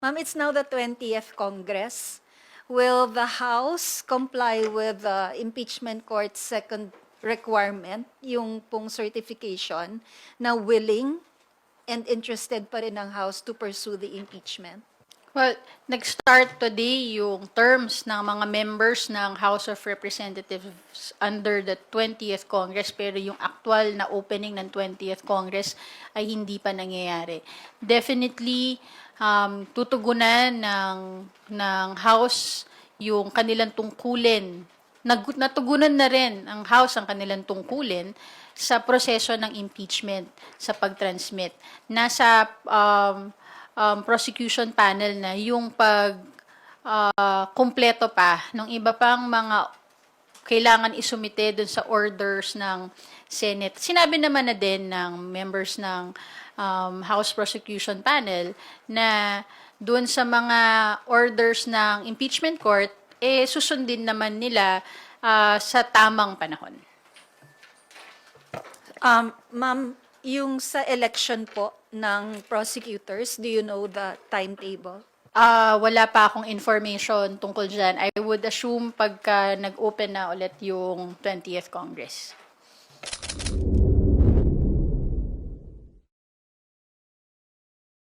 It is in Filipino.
Ma'am, it's now the 20th Congress. Will the House comply with the impeachment court's second requirement, yung pong certification, na willing and interested pa rin ang House to pursue the impeachment? Well, nag-start today yung terms ng mga members ng House of Representatives under the 20th Congress, pero yung actual na opening ng 20th Congress ay hindi pa nangyayari. Definitely, tutugunan ng House yung kanilang tungkulin. Natugunan na rin ang House ang kanilang tungkulin sa proseso ng impeachment sa pag-transmit. Nasa prosecution panel na yung kumpleto pa ng iba pang mga kailangan isumite dun sa orders ng Senate. Sinabi naman na din ng members ng House Prosecution Panel na dun sa mga orders ng impeachment court, susundin naman nila sa tamang panahon. Ma'am, yung sa election po ng prosecutors, do you know the timetable? Wala pa akong information tungkol dyan. I would assume pagka nag-open na ulit yung 20th Congress.